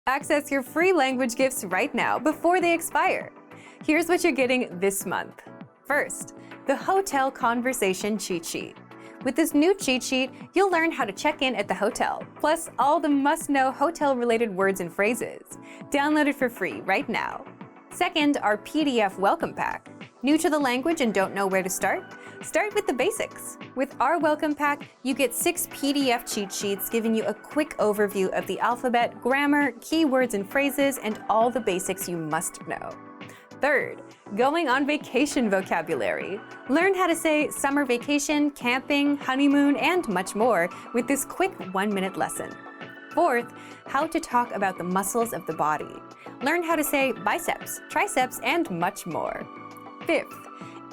Access your free language gifts right now before they expire. Here's what you're getting this month. First, the Hotel Conversation Cheat Sheet. With this new cheat sheet, you'll learn how to check in at the hotel, plus all the must-know hotel-related words and phrases. Download it for free right now. Second, our PDF Welcome Pack. New to the language and don't know where to start? Start with the basics. With our Welcome Pack, you get 6 PDF cheat sheets giving you a quick overview of the alphabet, grammar, keywords and phrases, and all the basics you must know. Third, going on vacation vocabulary. Learn how to say summer vacation, camping, honeymoon, and much more with this quick 1-minute lesson. Fourth, how to talk about the muscles of the body. Learn how to say biceps, triceps, and much more. Fifth,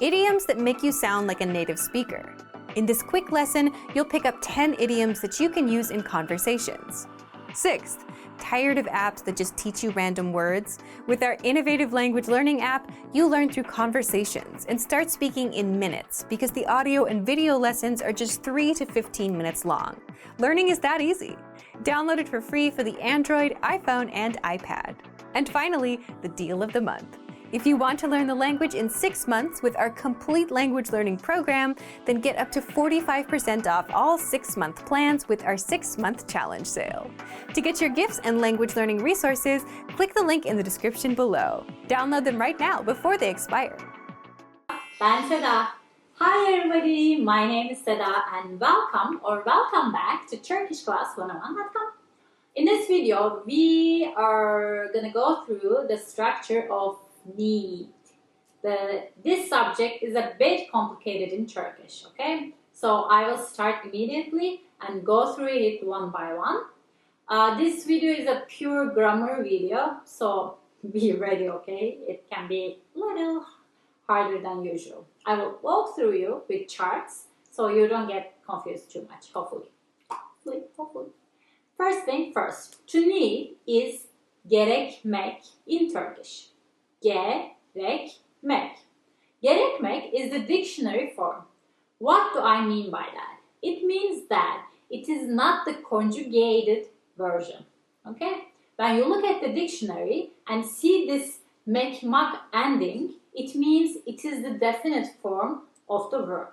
idioms that make you sound like a native speaker. In this quick lesson, you'll pick up 10 idioms that you can use in conversations. Sixth, tired of apps that just teach you random words? With our innovative language learning app, you learn through conversations and start speaking in minutes because the audio and video lessons are just 3 to 15 minutes long. Learning is that easy. Download it for free for the Android, iPhone, and iPad. And finally, the deal of the month. If you want to learn the language in 6 months with our complete language learning program, then get up to 45% off all 6-month plans with our 6-month challenge sale. To get your gifts and language learning resources, click the link in the description below. Download them right now before they expire. Ben Seda. Hi everybody, my name is Seda and welcome back to TurkishClass101.com. In this video, we are going to go through the structure of need. This subject is a bit complicated in Turkish, okay? So I will start immediately and go through it one by one. This video is a pure grammar video, so be ready, okay? It can be a little harder than usual. I will walk through you with charts so you don't get confused too much, hopefully. First thing first, to need is gerekmek in Turkish. Gerekmek. Gerekmek is the dictionary form. What do I mean by that? It means that it is not the conjugated version. Okay? When you look at the dictionary and see this mekmak ending, it means it is the definite form of the verb.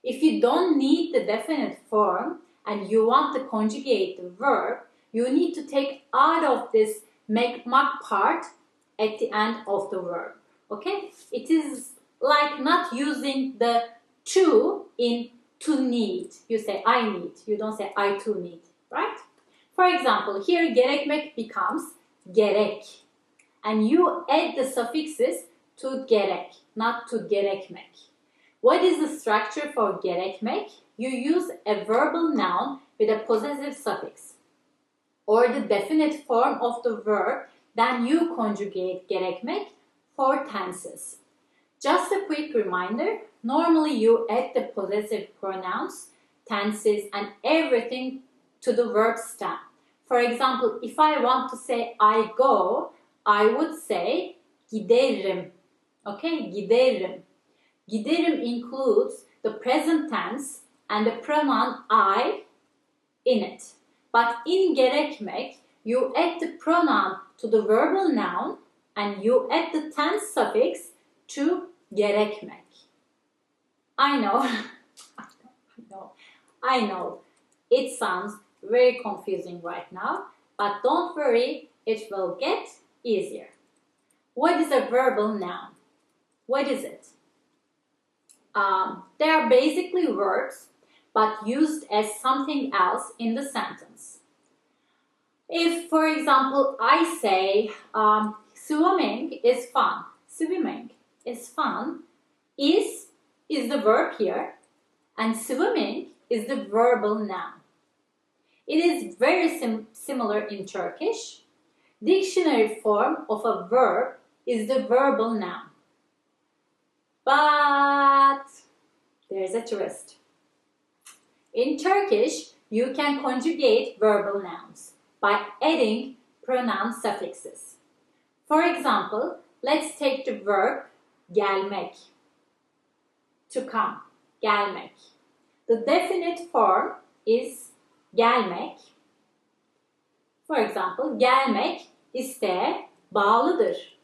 If you don't need the definite form and you want to conjugate the verb, you need to take out of this mekmak part at the end of the verb. Okay? It is like not using the to in to need. You say I need. You don't say I too need. Right? For example, here gerekmek becomes gerek. And you add the suffixes to gerek, not to gerekmek. What is the structure for gerekmek? You use a verbal noun with a possessive suffix or the definite form of the verb. Then you conjugate gerekmek for tenses. Just a quick reminder, normally you add the possessive pronouns, tenses, and everything to the verb stem. For example, if I want to say I go, I would say giderim. Okay, giderim. Giderim includes the present tense and the pronoun I in it. But in gerekmek, you add the pronoun to the verbal noun and you add the tense suffix to gerekmek. I know. It sounds very confusing right now, but don't worry, it will get easier. What is a verbal noun? What is it? They are basically words, but used as something else in the sentence. If, for example, I say swimming is fun. Swimming is fun. Is the verb here, and swimming is the verbal noun. It is very similar in Turkish. Dictionary form of a verb is the verbal noun. But there's a twist. In Turkish, you can conjugate verbal nouns by adding pronoun suffixes. For example, let's take the verb gelmek, to come, gelmek. The definite form is gelmek. For example, gelmek isteğe bağlıdır.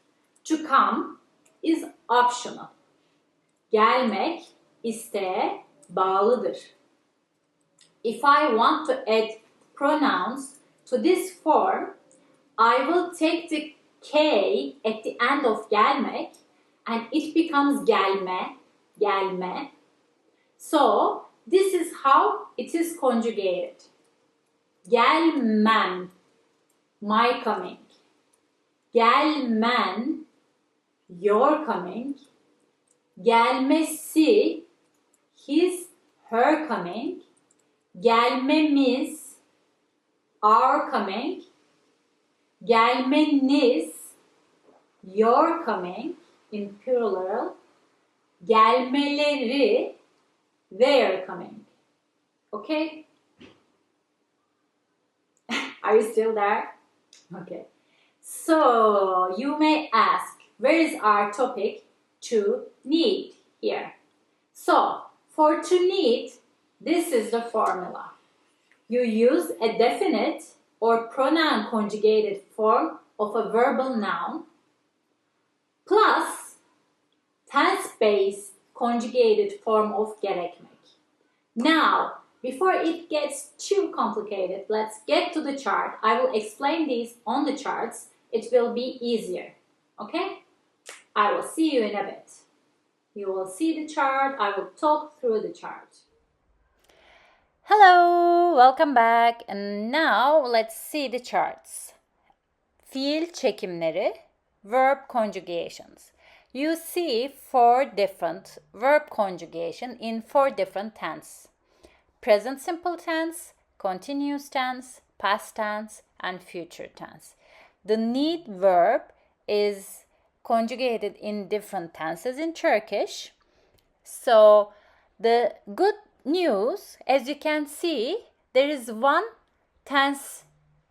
To come is optional. Gelmek isteğe bağlıdır. If I want to add pronouns to this form, I will take the K at the end of gelmek and it becomes gelme, gelme. So, this is how it is conjugated. Gelmem, my coming. Gelmen, your coming. Gelmesi, his, her coming. Gelmemiz, our coming. Gelmeniz, your coming in plural. Gelmeleri, their coming. Okay? Are you still there? Okay. So, you may ask, where is our topic to need here? So, for to need, this is the formula. You use a definite or pronoun conjugated form of a verbal noun plus tense-based conjugated form of gerekmek. Now, before it gets too complicated, let's get to the chart. I will explain these on the charts. It will be easier. Okay? I will see you in a bit. You will see the chart. I will talk through the chart. Hello, welcome back. And now let's see the charts. Fiil çekimleri, verb conjugations. You see 4 different verb conjugation in 4 different tense. Present simple tense, continuous tense, past tense, and future tense. The need verb is conjugated in different tenses in Turkish. So the good news, as you can see, there is one tense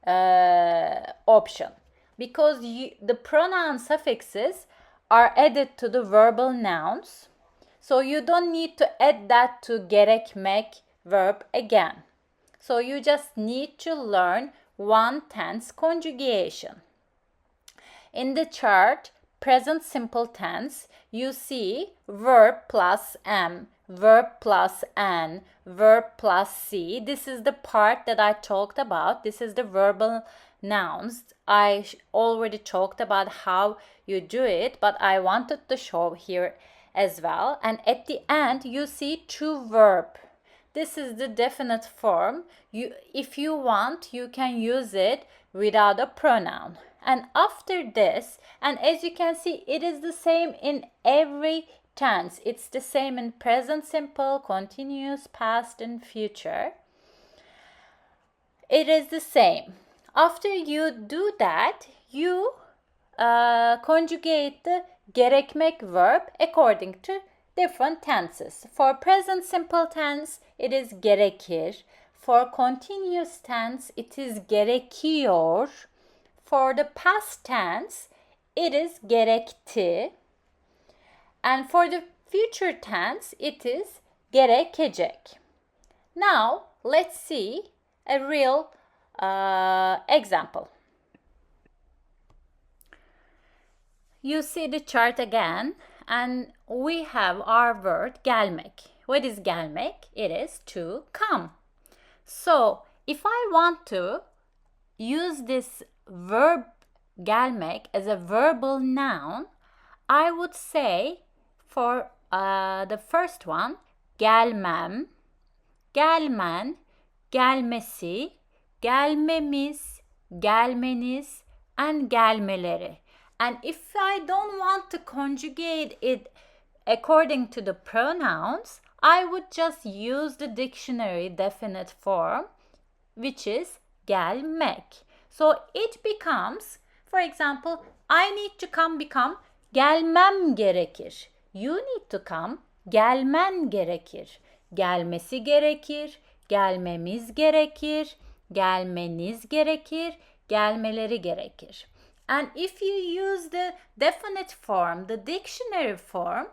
option because the pronoun suffixes are added to the verbal nouns. So you don't need to add that to gerekmek verb again. So you just need to learn one tense conjugation. In the chart, present simple tense, you see verb plus am, verb plus an, verb plus c. This is the part that I talked about. This is the verbal nouns. I already talked about how you do it, but I wanted to show here as well. And at the end, you see to verb. This is the definite form. If you want, you can use it without a pronoun. And after this, and as you can see, it is the same in every tense. It's the same in present simple, continuous, past, and future. It is the same. After you do that, you conjugate the gerekmek verb according to different tenses. For present simple tense, it is gerekir. For continuous tense, it is gerekiyor. For the past tense, it is gerekti. And for the future tense, it is gerekecek. Now, let's see a real example. You see the chart again, and we have our word gelmek. What is gelmek? It is to come. So, if I want to use this verb gelmek as a verbal noun, I would say for the first one, gelmem, gelmen, gelmesi, gelmemiz, gelmeniz, and gelmeleri. And if I don't want to conjugate it according to the pronouns, I would just use the dictionary definite form, which is gelmek. So it becomes, for example, I need to come become gelmem gerekir. You need to come, gelmen gerekir. Gelmesi gerekir, gelmemiz gerekir, gelmeniz gerekir, gelmeleri gerekir. And if you use the definite form, the dictionary form,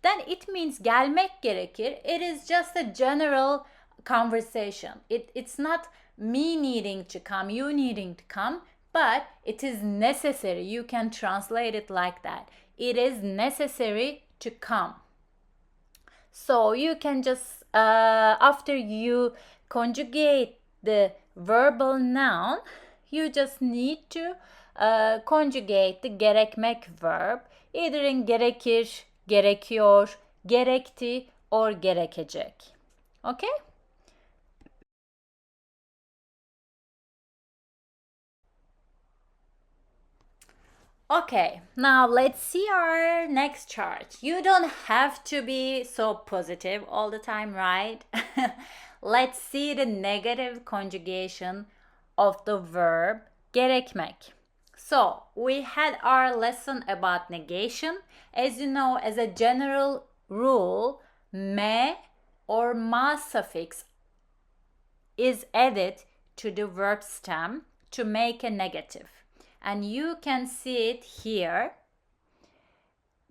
then it means gelmek gerekir. It is just a general conversation. It's not me needing to come, you needing to come, but it is necessary. You can translate it like that. It is necessary to come. So you can just, after you conjugate the verbal noun, you just need to conjugate the gerekmek verb either in gerekir, gerekiyor, gerekti or gerekecek. Okay? Okay, now let's see our next chart. You don't have to be so positive all the time, right? Let's see the negative conjugation of the verb gerekmek. So, we had our lesson about negation. As you know, as a general rule, me or ma suffix is added to the verb stem to make a negative. And you can see it here,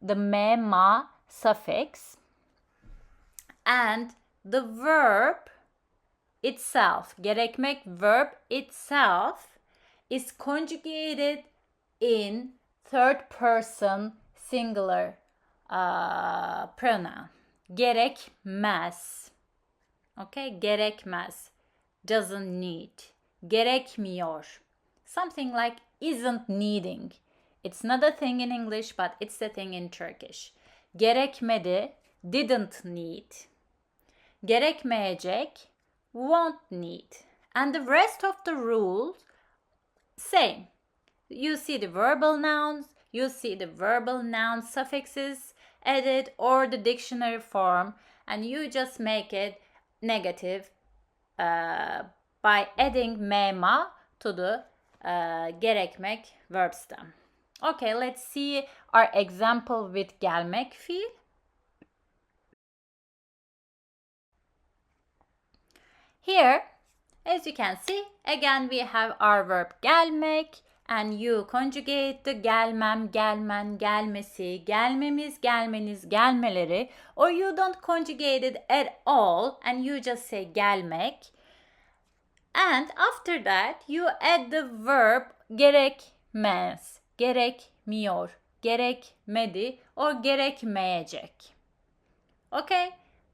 the me, ma suffix, and the verb itself, gerekmek verb itself, is conjugated in third person singular pronoun. Gerekmez. Okay, gerekmez. Doesn't need. Gerekmiyor. Something like isn't needing. It's not a thing in English, but it's a thing in Turkish. Gerekmedi, didn't need. Gerekmeyecek, won't need. And the rest of the rules, same. You see the verbal nouns, you see the verbal noun suffixes added or the dictionary form, and you just make it negative by adding mema to the gerekmek verb stem. Okay, let's see our example with gelmek fiil. Here, as you can see, again we have our verb gelmek and you conjugate the gelmem, gelmen, gelmesi, gelmemiz, gelmeniz, gelmeleri, or you don't conjugate it at all and you just say gelmek. And after that, you add the verb gerekmez, gerekmiyor, gerekmedi, or gerekmeyecek. Okay,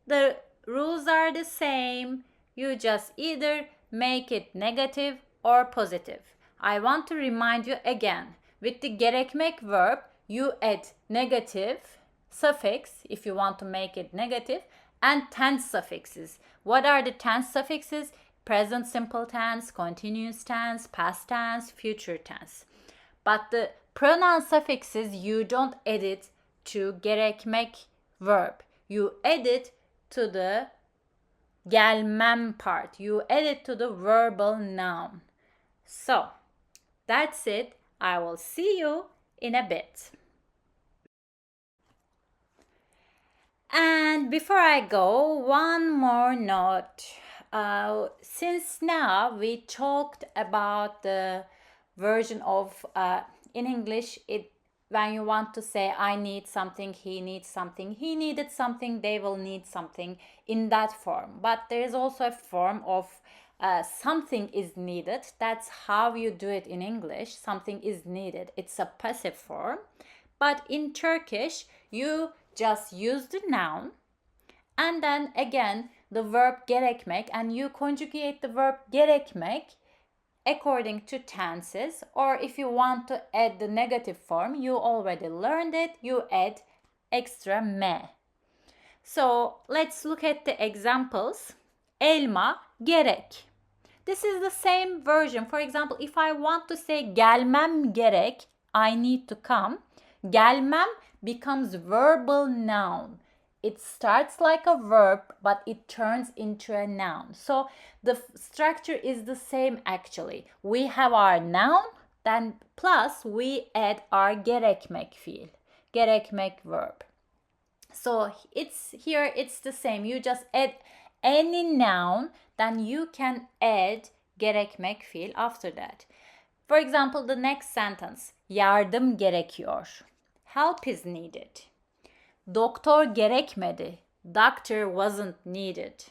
the rules are the same. You just either make it negative or positive. I want to remind you again, with the gerekmek verb, you add negative suffix if you want to make it negative and tense suffixes. What are the tense suffixes? Present simple tense, continuous tense, past tense, future tense. But the pronoun suffixes, you don't add it to gerekmek verb. You add it to the gelmem part. You add it to the verbal noun. So, that's it. I will see you in a bit. And before I go, one more note. Since now we talked about the version of in English, when you want to say I need something, he needs something, he needed something, they will need something, in that form. But there is also a form of something is needed. That's how you do it in English. Something is needed. It's a passive form. But in Turkish, you just use the noun and then again the verb gerekmek, and you conjugate the verb gerekmek according to tenses, or if you want to add the negative form, you already learned it, you add extra me. So let's look at the examples. Elma, gerek. This is the same version. For example, if I want to say gelmem gerek, I need to come, gelmem becomes verbal noun. It starts like a verb, but it turns into a noun. So the structure is the same actually. We have our noun, then plus we add our gerekmek fiil, gerekmek verb. So it's the same. You just add any noun, then you can add gerekmek fiil after that. For example, the next sentence, yardım gerekiyor. Help is needed. Doktor gerekmedi. Doctor wasn't needed.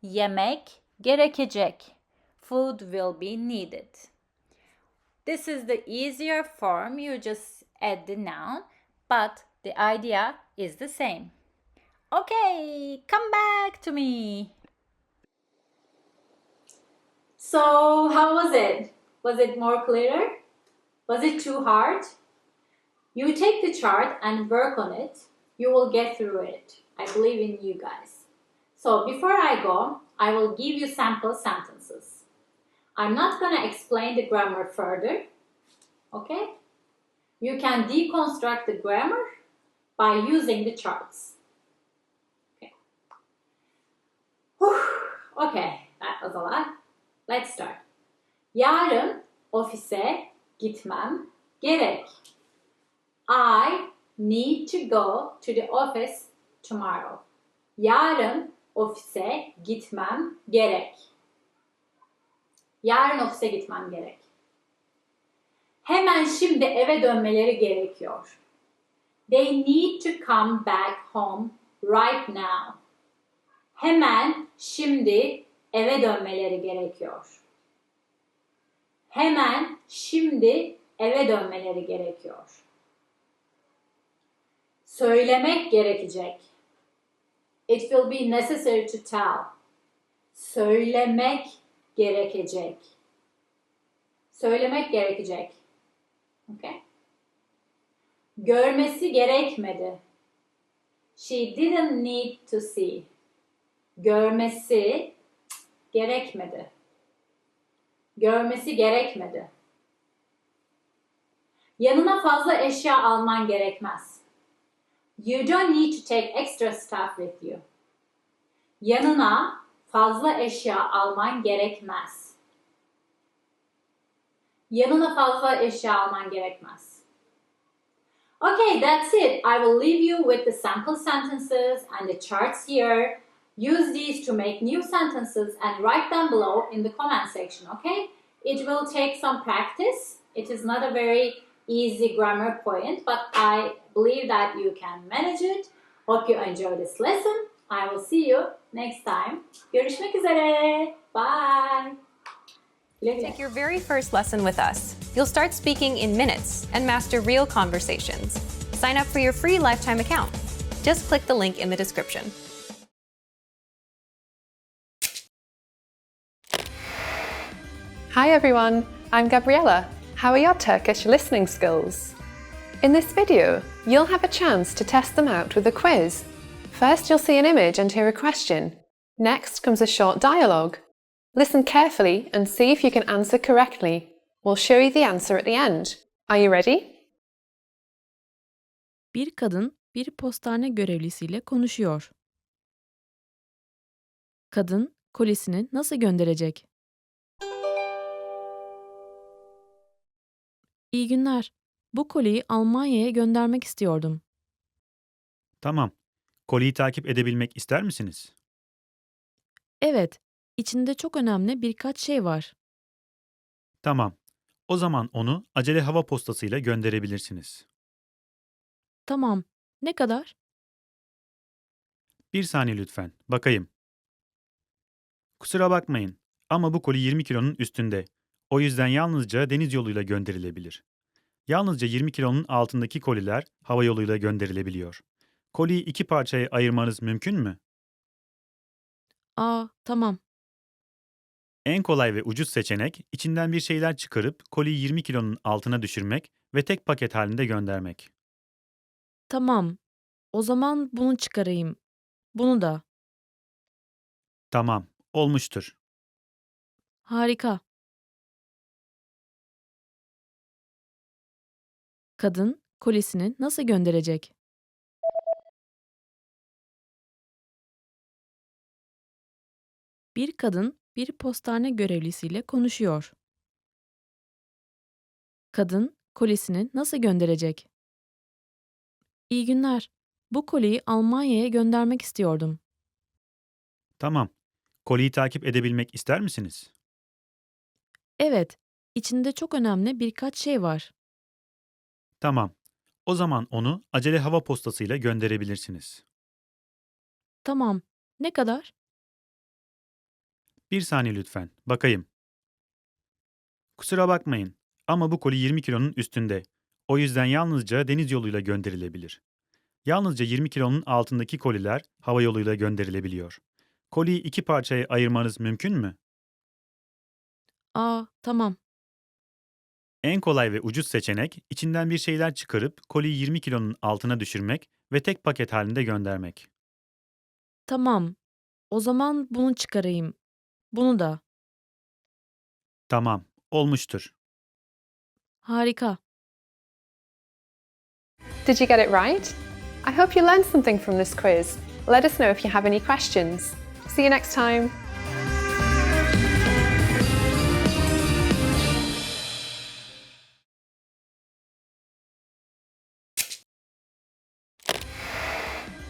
Yemek gerekecek. Food will be needed. This is the easier form. You just add the noun, but the idea is the same. Okay, come back to me. So, how was it? Was it more clearer? Was it too hard? You take the chart and work on it. You will get through it. I believe in you guys. So, before I go, I will give you sample sentences. I'm not going to explain the grammar further. Okay? You can deconstruct the grammar by using the charts. Okay. Whew. Okay, that was a lot. Let's start. Yarın ofise gitmem gerek. I need to go to the office tomorrow. Yarın ofise gitmem gerek. Yarın ofise gitmem gerek. Hemen şimdi eve dönmeleri gerekiyor. They need to come back home right now. Hemen şimdi eve dönmeleri gerekiyor. Hemen şimdi eve dönmeleri gerekiyor. Söylemek gerekecek. It will be necessary to tell. Söylemek gerekecek. Söylemek gerekecek. Okay? Görmesi gerekmedi. She didn't need to see. Görmesi gerekmedi. Görmesi gerekmedi. Yanına fazla eşya alman gerekmez. You don't need to take extra stuff with you. Yanına fazla eşya alman gerekmez. Yanına fazla eşya alman gerekmez. Okay, that's it. I will leave you with the sample sentences and the charts here. Use these to make new sentences and write them below in the comment section, okay? It will take some practice. It is not a very easy grammar point, but I believe that you can manage it. Hope you enjoy this lesson. I will see you next time. Görüşmek üzere. Bye. Güle güle. Take your very first lesson with us. You'll start speaking in minutes and master real conversations. Sign up for your free lifetime account. Just click the link in the description. Hi everyone, I'm Gabriella. How are your Turkish listening skills? In this video, you'll have a chance to test them out with a quiz. First, you'll see an image and hear a question. Next comes a short dialogue. Listen carefully and see if you can answer correctly. We'll show you the answer at the end. Are you ready? Bir kadın bir postane görevlisiyle konuşuyor. Kadın kolisini nasıl gönderecek? İyi günler. Bu koliyi Almanya'ya göndermek istiyordum. Tamam. Koliyi takip edebilmek ister misiniz? Evet, içinde çok önemli birkaç şey var. Tamam. O zaman onu acele hava postasıyla gönderebilirsiniz. Tamam. Ne kadar? Bir saniye lütfen. Bakayım. Kusura bakmayın ama bu koli 20 kilonun üstünde. O yüzden yalnızca deniz yoluyla gönderilebilir. Yalnızca 20 kilonun altındaki koliler hava yoluyla gönderilebiliyor. Koliyi 2 parçaya ayırmanız mümkün mü? Tamam. En kolay ve ucuz seçenek, içinden bir şeyler çıkarıp koliyi 20 kilonun altına düşürmek ve tek paket halinde göndermek. Tamam. O zaman bunu çıkarayım. Bunu da. Tamam, olmuştur. Harika. Kadın kolisini nasıl gönderecek? Bir kadın bir postane görevlisiyle konuşuyor. Kadın kolisini nasıl gönderecek? İyi günler. Bu koliyi Almanya'ya göndermek istiyordum. Tamam. Koliyi takip edebilmek ister misiniz? Evet, içinde çok önemli birkaç şey var. Tamam. O zaman onu acele hava postasıyla gönderebilirsiniz. Tamam. Ne kadar? Bir saniye lütfen. Bakayım. Kusura bakmayın ama bu koli 20 kilonun üstünde. O yüzden yalnızca deniz yoluyla gönderilebilir. Yalnızca 20 kilonun altındaki koliler hava yoluyla gönderilebiliyor. Koliyi iki parçaya ayırmanız mümkün mü? Tamam. En kolay ve ucuz seçenek, içinden bir şeyler çıkarıp koliyi 20 kilonun altına düşürmek ve tek paket halinde göndermek. Tamam. O zaman bunu çıkarayım. Bunu da. Tamam, olmuştur. Harika. Did you get it right? I hope you learned something from this quiz. Let us know if you have any questions. See you next time.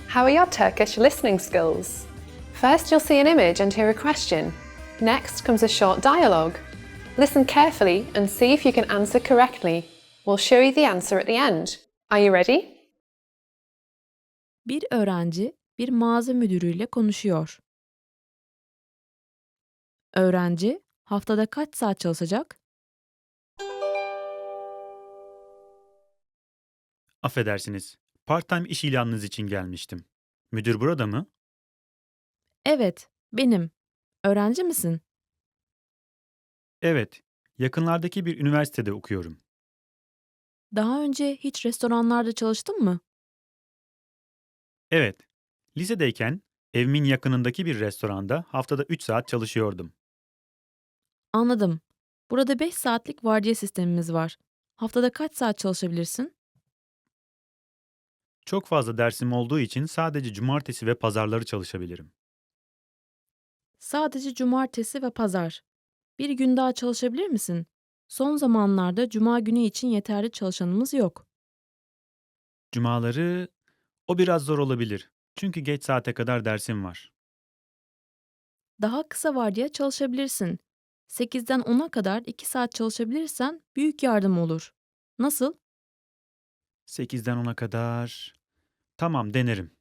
How are your Turkish listening skills? First, you'll see an image and hear a question. Next comes a short dialogue. Listen carefully and see if you can answer correctly. We'll show you the answer at the end. Are you ready? Bir öğrenci bir mağaza müdürüyle konuşuyor. Öğrenci haftada kaç saat çalışacak? Affedersiniz. Part-time iş ilanınız için gelmiştim. Müdür burada mı? Evet, benim. Öğrenci misin? Evet. Yakınlardaki bir üniversitede okuyorum. Daha önce hiç restoranlarda çalıştın mı? Evet. Lisedeyken evimin yakınındaki bir restoranda haftada 3 saat çalışıyordum. Anladım. Burada 5 saatlik vardiya sistemimiz var. Haftada kaç saat çalışabilirsin? Çok fazla dersim olduğu için sadece cumartesi ve pazarları çalışabilirim. Sadece cumartesi ve pazar. Bir gün daha çalışabilir misin? Son zamanlarda cuma günü için yeterli çalışanımız yok. Cumaları o biraz zor olabilir. Çünkü geç saate kadar dersim var. Daha kısa vardiya çalışabilirsin. 8'den 10'a kadar 2 saat çalışabilirsen büyük yardım olur. Nasıl? 8'den 10'a kadar. Tamam, denerim.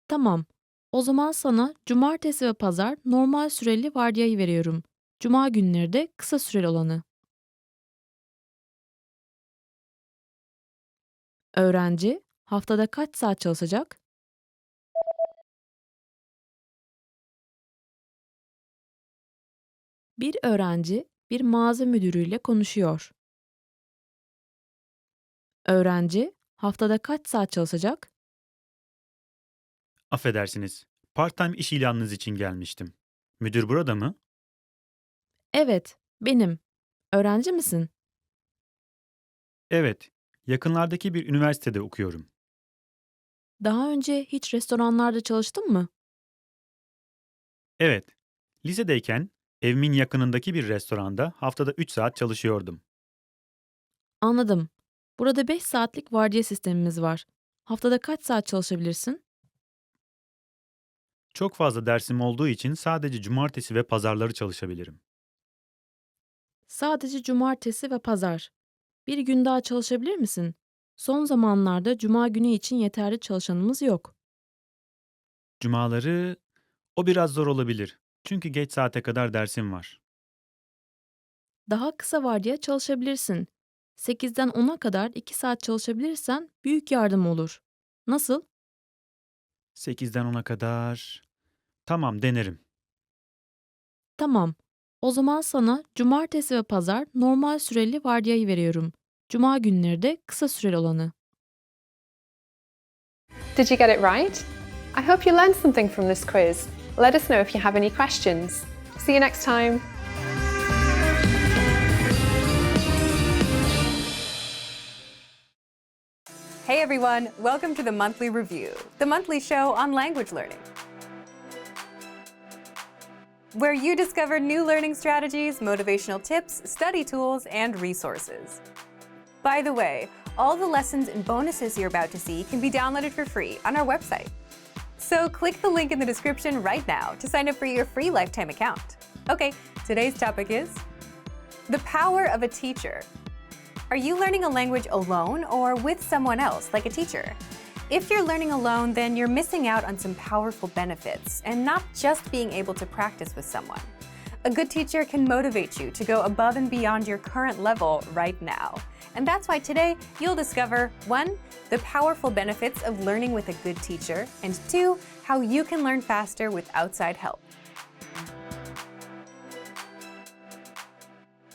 Tamam. O zaman sana cumartesi ve pazar normal süreli vardiyayı veriyorum. Cuma günleri de kısa süreli olanı. Öğrenci haftada kaç saat çalışacak? Bir öğrenci bir mağaza müdürüyle konuşuyor. Öğrenci haftada kaç saat çalışacak? Affedersiniz. Part-time iş ilanınız için gelmiştim. Müdür burada mı? Evet, benim. Öğrenci misin? Evet. Yakınlardaki bir üniversitede okuyorum. Daha önce hiç restoranlarda çalıştın mı? Evet. Lisedeyken evimin yakınındaki bir restoranda haftada 3 saat çalışıyordum. Anladım. Burada 5 saatlik vardiya sistemimiz var. Haftada kaç saat çalışabilirsin? Çok fazla dersim olduğu için sadece cumartesi ve pazarları çalışabilirim. Sadece cumartesi ve pazar. Bir gün daha çalışabilir misin? Son zamanlarda cuma günü için yeterli çalışanımız yok. Cumaları o biraz zor olabilir. Çünkü geç saate kadar dersim var. Daha kısa vardiya çalışabilirsin. 8'den 10'a kadar 2 saat çalışabilirsen büyük yardım olur. Nasıl? 8'den 10'a kadar. Tamam, denerim. Tamam. O zaman sana cumartesi ve pazar normal süreli vardiyayı veriyorum. Cuma günleri de kısa süreli olanı. Did you get it right? I hope you learned something from this quiz. Let us know if you have any questions. See you next time. Hey everyone, welcome to the Monthly Review, the monthly show on language learning, where you discover new learning strategies, motivational tips, study tools, and resources. By the way, all the lessons and bonuses you're about to see can be downloaded for free on our website. So click the link in the description right now to sign up for your free lifetime account. Okay, today's topic is the power of a teacher. Are you learning a language alone or with someone else, like a teacher? If you're learning alone, then you're missing out on some powerful benefits and not just being able to practice with someone. A good teacher can motivate you to go above and beyond your current level right now. And that's why today you'll discover 1. The powerful benefits of learning with a good teacher, and 2. How you can learn faster with outside help.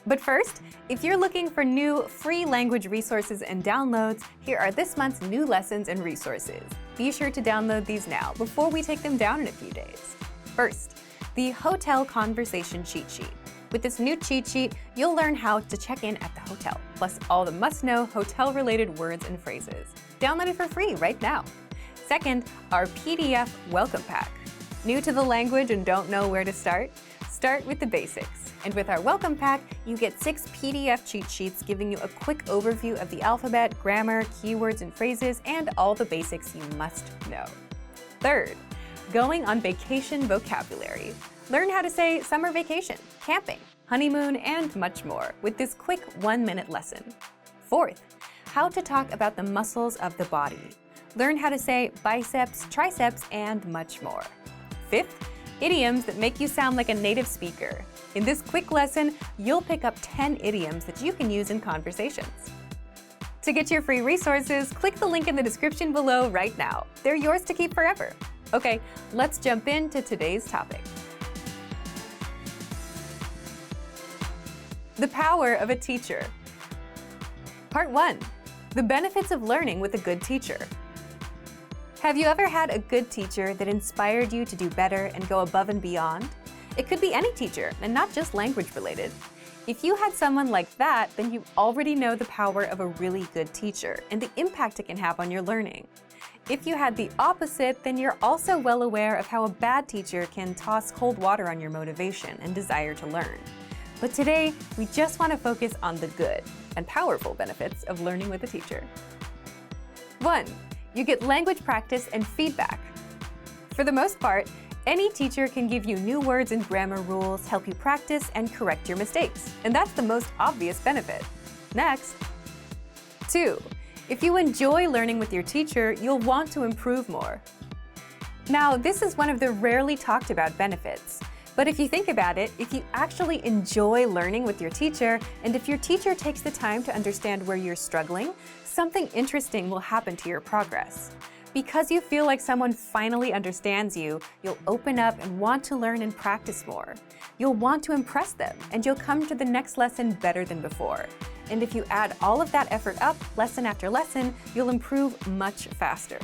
But first, if you're looking for new free language resources and downloads, here are this month's new lessons and resources. Be sure to download these now before we take them down in a few days. First, the Hotel Conversation Cheat Sheet. With this new cheat sheet, you'll learn how to check in at the hotel, plus all the must-know hotel-related words and phrases. Download it for free right now. Second, our PDF Welcome Pack. New to the language and don't know where to start? Start with the basics. And with our Welcome Pack, you get 6 PDF cheat sheets giving you a quick overview of the alphabet, grammar, keywords and phrases, and all the basics you must know. Third, going on vacation vocabulary. Learn how to say summer vacation, camping, honeymoon, and much more with this quick 1-minute lesson. Fourth, how to talk about the muscles of the body. Learn how to say biceps, triceps, and much more. Fifth, idioms that make you sound like a native speaker. In this quick lesson, you'll pick up 10 idioms that you can use in conversations. To get your free resources, click the link in the description below right now. They're yours to keep forever. Okay, let's jump into today's topic. The power of a teacher. Part 1. The benefits of learning with a good teacher. Have you ever had a good teacher that inspired you to do better and go above and beyond? It could be any teacher, and not just language related. If you had someone like that, then you already know the power of a really good teacher and the impact it can have on your learning. If you had the opposite, then you're also well aware of how a bad teacher can toss cold water on your motivation and desire to learn. But today, we just want to focus on the good and powerful benefits of learning with a teacher. 1. You get language practice and feedback. For the most part, any teacher can give you new words and grammar rules, help you practice, and correct your mistakes. And that's the most obvious benefit. Next. 2. If you enjoy learning with your teacher, you'll want to improve more. Now, this is one of the rarely talked about benefits. But if you think about it, if you actually enjoy learning with your teacher, and if your teacher takes the time to understand where you're struggling, something interesting will happen to your progress. Because you feel like someone finally understands you, you'll open up and want to learn and practice more. You'll want to impress them, and you'll come to the next lesson better than before. And if you add all of that effort up, lesson after lesson, you'll improve much faster.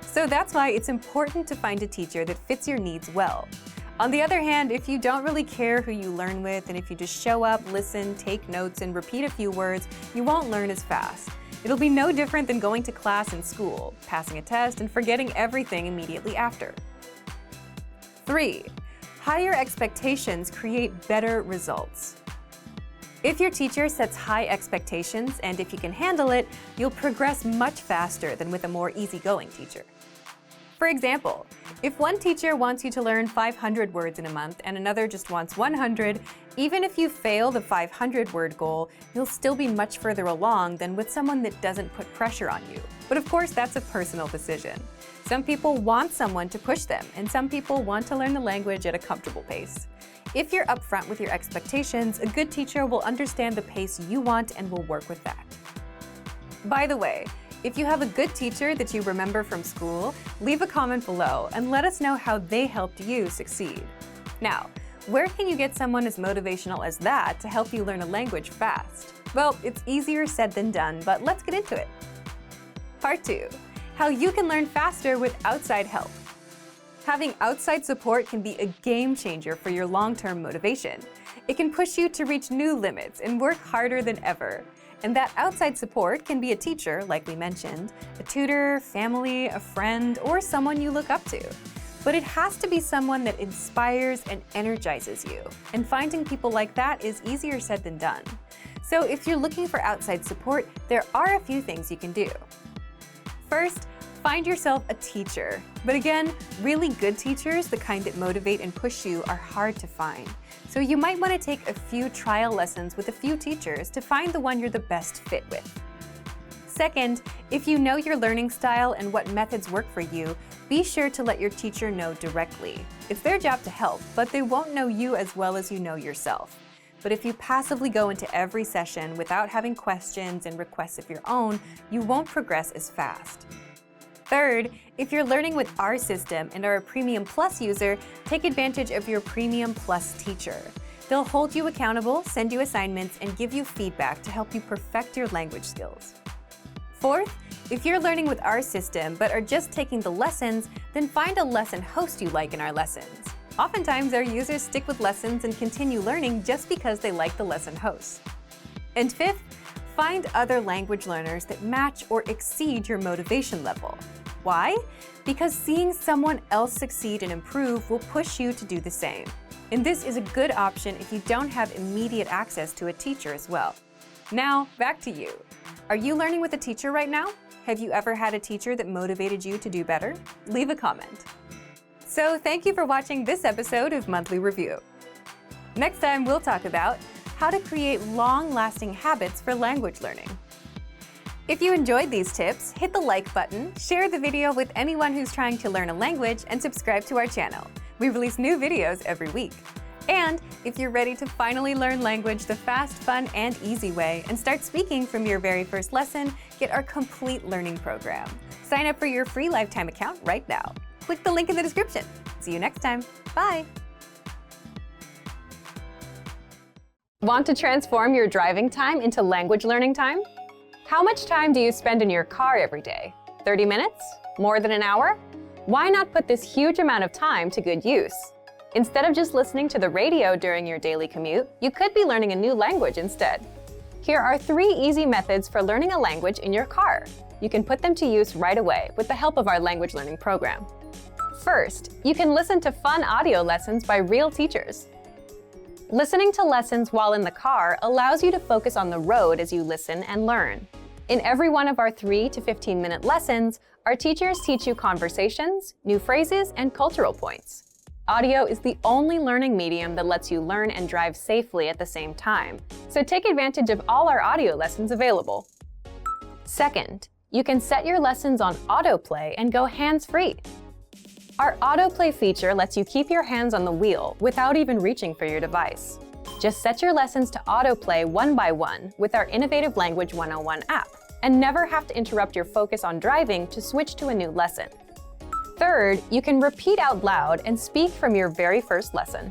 So that's why it's important to find a teacher that fits your needs well. On the other hand, if you don't really care who you learn with, and if you just show up, listen, take notes, and repeat a few words, you won't learn as fast. It'll be no different than going to class in school, passing a test, and forgetting everything immediately after. 3. Higher expectations create better results. If your teacher sets high expectations, and if you can handle it, you'll progress much faster than with a more easygoing teacher. For example, if one teacher wants you to learn 500 words in a month and another just wants 100, even if you fail the 500-word goal, you'll still be much further along than with someone that doesn't put pressure on you. But of course, that's a personal decision. Some people want someone to push them, and some people want to learn the language at a comfortable pace. If you're upfront with your expectations, a good teacher will understand the pace you want and will work with that. By the way, if you have a good teacher that you remember from school, leave a comment below and let us know how they helped you succeed. Now, where can you get someone as motivational as that to help you learn a language fast? Well, it's easier said than done, but let's get into it. Part 2. How you can learn faster with outside help. Having outside support can be a game changer for your long-term motivation. It can push you to reach new limits and work harder than ever. And that outside support can be a teacher, like we mentioned, a tutor, family, a friend, or someone you look up to. But it has to be someone that inspires and energizes you. And finding people like that is easier said than done. So if you're looking for outside support, there are a few things you can do. First, find yourself a teacher. But again, really good teachers, the kind that motivate and push you, are hard to find. So you might want to take a few trial lessons with a few teachers to find the one you're the best fit with. Second, if you know your learning style and what methods work for you, be sure to let your teacher know directly. It's their job to help, but they won't know you as well as you know yourself. But if you passively go into every session without having questions and requests of your own, you won't progress as fast. Third, if you're learning with our system and are a Premium Plus user, take advantage of your Premium Plus teacher. They'll hold you accountable, send you assignments, and give you feedback to help you perfect your language skills. Fourth, if you're learning with our system but are just taking the lessons, then find a lesson host you like in our lessons. Oftentimes, our users stick with lessons and continue learning just because they like the lesson hosts. And fifth, find other language learners that match or exceed your motivation level. Why? Because seeing someone else succeed and improve will push you to do the same. And this is a good option if you don't have immediate access to a teacher as well. Now, back to you. Are you learning with a teacher right now? Have you ever had a teacher that motivated you to do better? Leave a comment. So thank you for watching this episode of Monthly Review. Next time, we'll talk about how to create long-lasting habits for language learning. If you enjoyed these tips, hit the like button, share the video with anyone who's trying to learn a language, and subscribe to our channel. We release new videos every week. And if you're ready to finally learn language the fast, fun, and easy way and start speaking from your very first lesson, get our complete learning program. Sign up for your free lifetime account right now. Click the link in the description. See you next time. Bye! Want to transform your driving time into language learning time? How much time do you spend in your car every day? 30 minutes? More than an hour? Why not put this huge amount of time to good use? Instead of just listening to the radio during your daily commute, you could be learning a new language instead. Here are 3 easy methods for learning a language in your car. You can put them to use right away with the help of our language learning program. First, you can listen to fun audio lessons by real teachers. Listening to lessons while in the car allows you to focus on the road as you listen and learn. In every one of our 3 to 15-minute lessons, our teachers teach you conversations, new phrases, and cultural points. Audio is the only learning medium that lets you learn and drive safely at the same time, so take advantage of all our audio lessons available. Second, you can set your lessons on autoplay and go hands-free. Our autoplay feature lets you keep your hands on the wheel without even reaching for your device. Just set your lessons to autoplay one by one with our Innovative Language 101 app, and never have to interrupt your focus on driving to switch to a new lesson. Third, you can repeat out loud and speak from your very first lesson.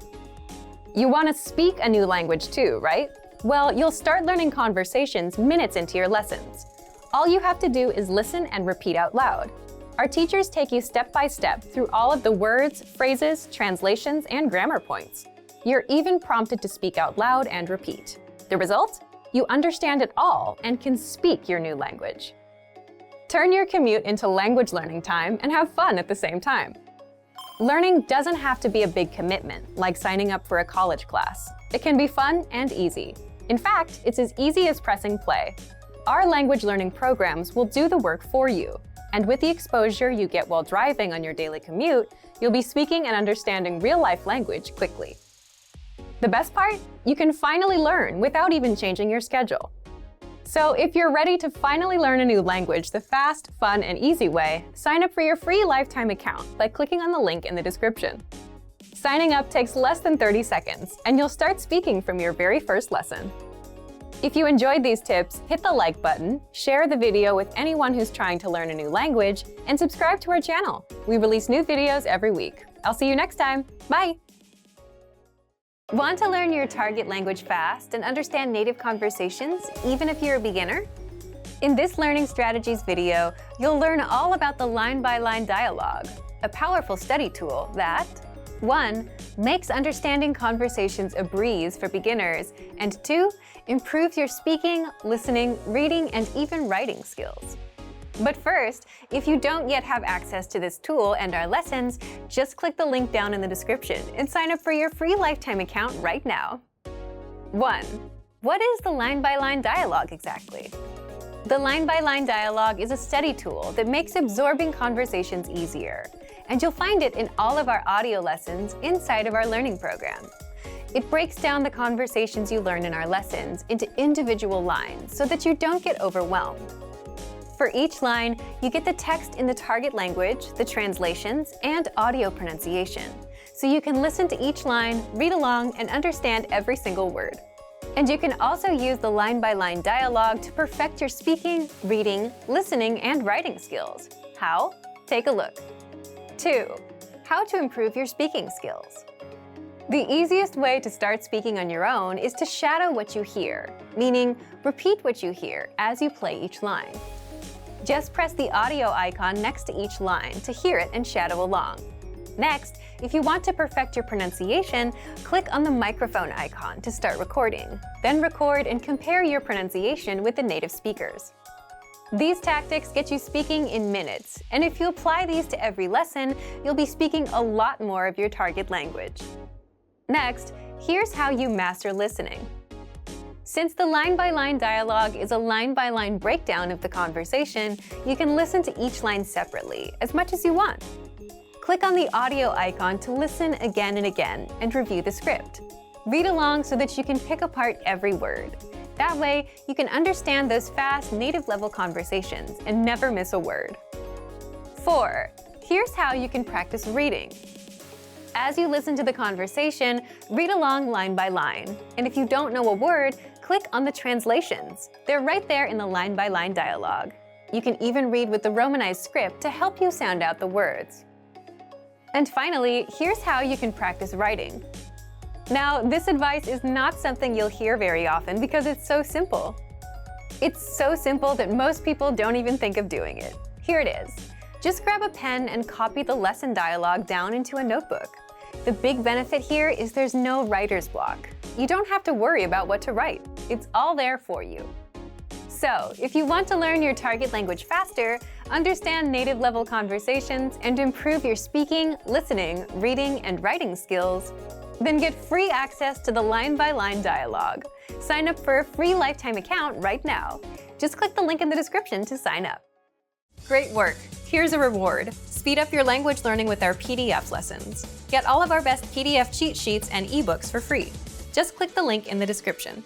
You want to speak a new language too, right? Well, you'll start learning conversations minutes into your lessons. All you have to do is listen and repeat out loud. Our teachers take you step by step through all of the words, phrases, translations, and grammar points. You're even prompted to speak out loud and repeat. The result? You understand it all and can speak your new language. Turn your commute into language learning time and have fun at the same time. Learning doesn't have to be a big commitment, like signing up for a college class. It can be fun and easy. In fact, it's as easy as pressing play. Our language learning programs will do the work for you. And with the exposure you get while driving on your daily commute, you'll be speaking and understanding real-life language quickly. The best part? You can finally learn without even changing your schedule. So if you're ready to finally learn a new language the fast, fun, and easy way, sign up for your free lifetime account by clicking on the link in the description. Signing up takes less than 30 seconds, and you'll start speaking from your very first lesson. If you enjoyed these tips, hit the like button, share the video with anyone who's trying to learn a new language, and subscribe to our channel. We release new videos every week. I'll see you next time. Bye! Want to learn your target language fast and understand native conversations, even if you're a beginner? In this Learning Strategies video, you'll learn all about the line-by-line dialogue, a powerful study tool that 1. Makes understanding conversations a breeze for beginners, and 2. Improves your speaking, listening, reading, and even writing skills. But first, if you don't yet have access to this tool and our lessons, just click the link down in the description and sign up for your free lifetime account right now. 1. What is the line-by-line dialogue exactly? The line-by-line dialogue is a study tool that makes absorbing conversations easier, and you'll find it in all of our audio lessons inside of our learning program. It breaks down the conversations you learn in our lessons into individual lines so that you don't get overwhelmed. For each line, you get the text in the target language, the translations, and audio pronunciation. So you can listen to each line, read along, and understand every single word. And you can also use the line-by-line dialogue to perfect your speaking, reading, listening, and writing skills. How? Take a look. 2. How to improve your speaking skills. The easiest way to start speaking on your own is to shadow what you hear, meaning repeat what you hear as you play each line. Just press the audio icon next to each line to hear it and shadow along. Next, if you want to perfect your pronunciation, click on the microphone icon to start recording. Then record and compare your pronunciation with the native speakers. These tactics get you speaking in minutes, and if you apply these to every lesson, you'll be speaking a lot more of your target language. Next, here's how you master listening. Since the line-by-line dialogue is a line-by-line breakdown of the conversation, you can listen to each line separately, as much as you want. Click on the audio icon to listen again and again and review the script. Read along so that you can pick apart every word. That way, you can understand those fast, native-level conversations and never miss a word. 4. Here's how you can practice reading. As you listen to the conversation, read along line by line. And if you don't know a word, click on the translations. They're right there in the line-by-line dialogue. You can even read with the Romanized script to help you sound out the words. And finally, here's how you can practice writing. Now, this advice is not something you'll hear very often because it's so simple. It's so simple that most people don't even think of doing it. Here it is. Just grab a pen and copy the lesson dialogue down into a notebook. The big benefit here is there's no writer's block. You don't have to worry about what to write. It's all there for you. So, if you want to learn your target language faster, understand native-level conversations, and improve your speaking, listening, reading, and writing skills, then get free access to the line-by-line dialogue. Sign up for a free lifetime account right now. Just click the link in the description to sign up. Great work! Here's a reward. Speed up your language learning with our PDF lessons. Get all of our best PDF cheat sheets and ebooks for free. Just click the link in the description.